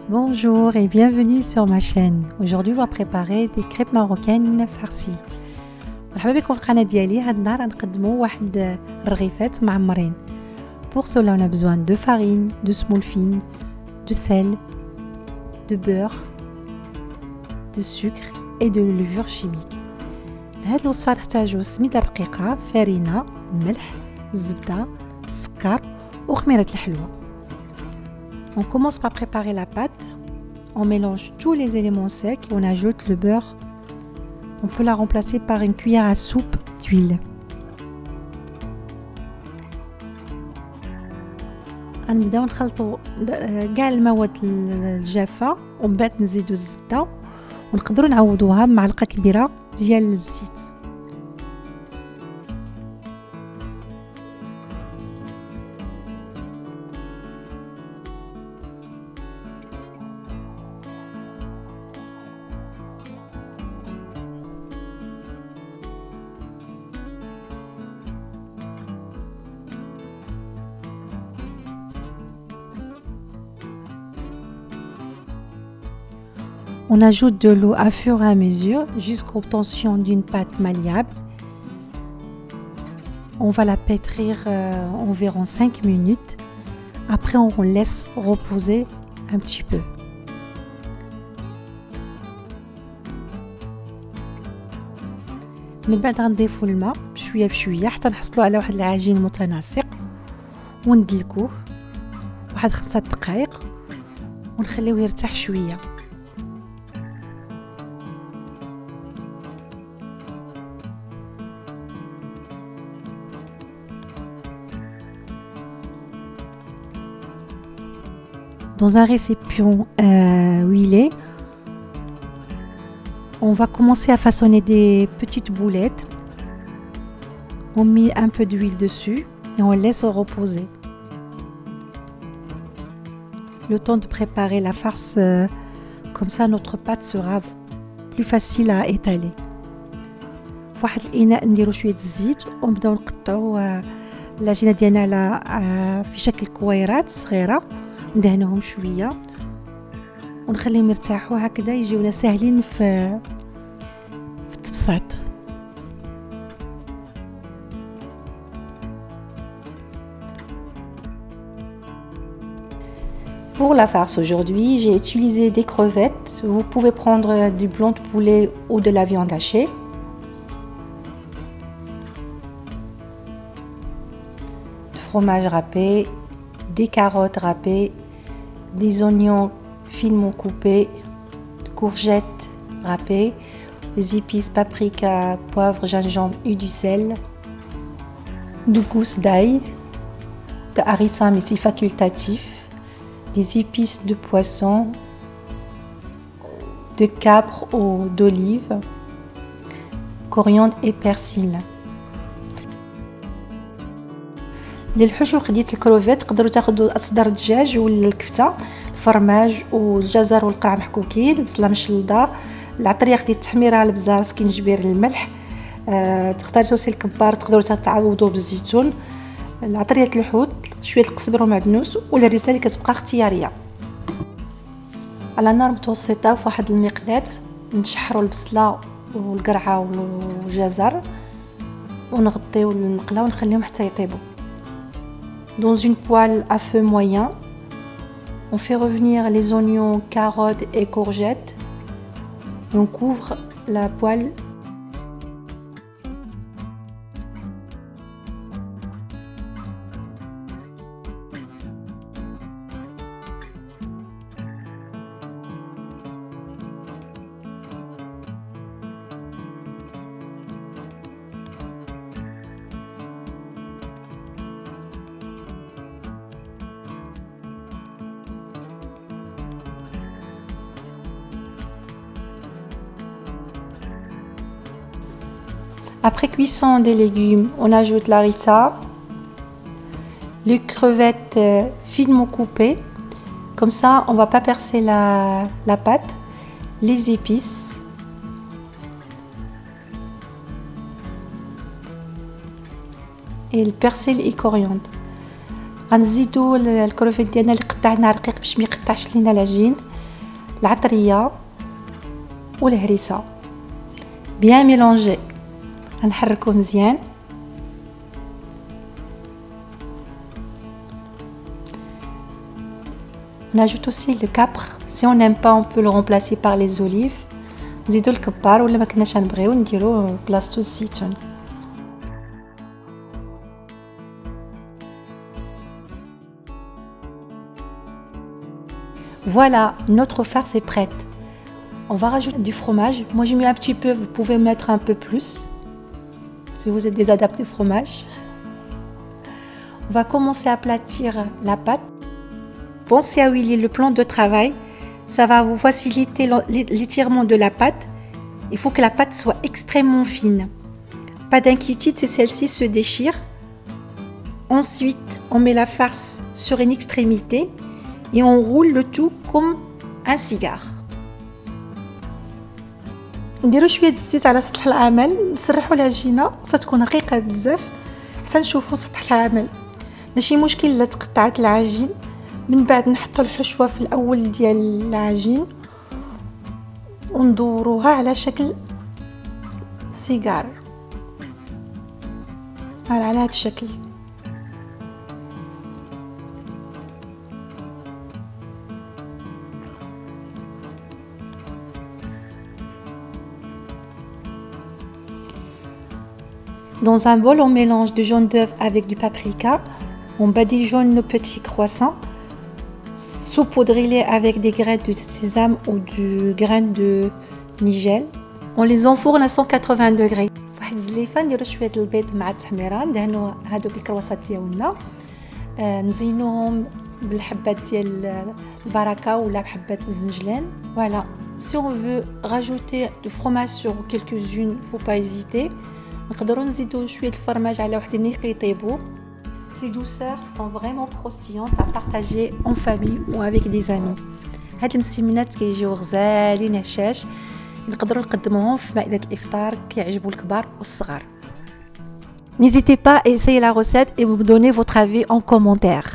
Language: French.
Bonjour et bienvenue sur ma chaîne. Aujourd'hui, on va préparer des crêpes marocaines farcies. مرحبا بكم في القناة ديالي. هاد النهار غنقدموا واحد الرغيفات معمرين. Pour cela, on a besoin de farine, de semoule fine, de sel, de beurre, de sucre et de levure chimique. لهاد الوصفة نحتاجو سميدة رقيقة، فرينة، ملح، الزبدة، السكر وخميرة الحلوى. On commence par préparer la pâte. On mélange tous les éléments secs et on ajoute le beurre. On peut la remplacer par une cuillère à soupe d'huile. غنبداو نخلطوا كاع المواد الجافة ومن بعد نزيدوا الزبدة ونقدروا نعوضوها بمعلقة كبيرة ديال الزيت. On ajoute de l'eau à fur et à mesure jusqu'à l'obtention d'une pâte malléable. On va la pétrir environ 5 minutes. Après, on laisse reposer un petit peu. من بعد غنضيفوا الماء بشويه بشويه حتى نحصلوا على واحد العجين متناسق وندلكوه واحد 5 دقائق ونخليوه يرتاح شويه. Dans un récipient huilé, on va commencer à façonner des petites boulettes. On met un peu d'huile dessus et on laisse reposer. Le temps de préparer la farce, comme ça notre pâte sera plus facile à étaler. في واحد الإناء نديرو شوية الزيت ونبداو نقطعوا العجينة ديالنا في شكل كويرات صغيرة. ندهنهم شويه ونخليهم يرتاحوا هكذا يجيونا ساهلين في التبساط. Pour la farce aujourd'hui, j'ai utilisé des crevettes. Vous pouvez prendre du blanc de poulet ou de la viande hachée. Du fromage râpé, des carottes râpées, des oignons finement coupés, courgettes râpées, des épices paprika, poivre, gingembre et du sel, de gousses d'ail, de harissa mais c'est facultatif, des épices de poisson, de capre ou d'olive, coriandre et persil. للحشو خديت الكروفيت. تقدروا تاخذوا صدر الدجاج ولا الكفته، الفرماج والجزر والقرع محكوكين، بصله مشلضه، العطريه خديت التحميره، البزار، سكينجبير، الملح. تختاروا توسي الكبار، تقدروا تعوضوه بالزيتون، العطريه الحوت، شويه القزبر والمعدنوس والهريسه اللي كتبقى اختياريه. على نار متوسطه في واحد المقلاة نشحروا البصله والقرعه والجزر ونغطيو المقله ونخليهم حتى يطيبوا. Dans une poêle à feu moyen, on fait revenir les oignons, carottes et courgettes et on couvre la poêle. Après cuisson des légumes, on ajoute l'harissa, les crevettes finement coupées. Comme ça, on ne va pas percer la pâte, les épices, et le persil et coriandre. غنزيدو الكروفيت ديالنا اللي قطعناه رقيق باش ما يقطعش لينا العجين. العطريه والهريسه بيان ميلونجي. نحركو مزيان. On ajoute aussi le capre. Si on n'aime pas, on peut le remplacer par les olives. نزيدو الكبار ولا ما كناش نبغيو نديرو بلاصتو الزيتون. Voilà, notre farce est prête. On va rajouter du fromage. Moi j'ai mis un petit peu, vous pouvez mettre un peu plus si vous êtes des adeptes de fromage. On va commencer à aplatir la pâte. Pensez à huiler le plan de travail. Ça va vous faciliter l'étirement de la pâte. Il faut que la pâte soit extrêmement fine. Pas d'inquiétude si celle-ci se déchire. Ensuite, on met la farce sur une extrémité et on roule le tout comme un cigare. نديرو شويه الزيت على سطح العمل، نسرحوا العجينه ستكون رقيقه بزاف حتى نشوفوا سطح العمل. ماشي مشكل الا تقطعت العجين. من بعد نحطوا الحشوه في الاول ديال العجين وندوروها على شكل سيجار على هذا الشكل. Dans un bol, on mélange du jaune d'œuf avec du paprika. On badigeonne nos petits croissants. Saupoudrez-les avec des graines de sésame ou du grain de nigel. On les enfourne à 180 degrés. واحد الزليفه نديرو شويه البيض مع التحميره، ندهنوا هذوك الكرواسات ديالنا، نزينوهم بالحبات ديال البركه ولا بحبات الزنجلان. Voilà. Si on veut rajouter du fromage sur quelques-unes, faut pas hésiter. نقدروا نزيدوا شويه الفرماج على وحدين ملي كيطيبوا. Ces douceurs sont vraiment croustillantes à partager en famille ou avec des amis. هاد المسمنات كيجيو غزالين هشاش، نقدروا نقدموهم في مائدة الإفطار، كيعجبوا الكبار والصغار. N'hésitez pas à essayer la recette et vous donner votre avis en commentaire.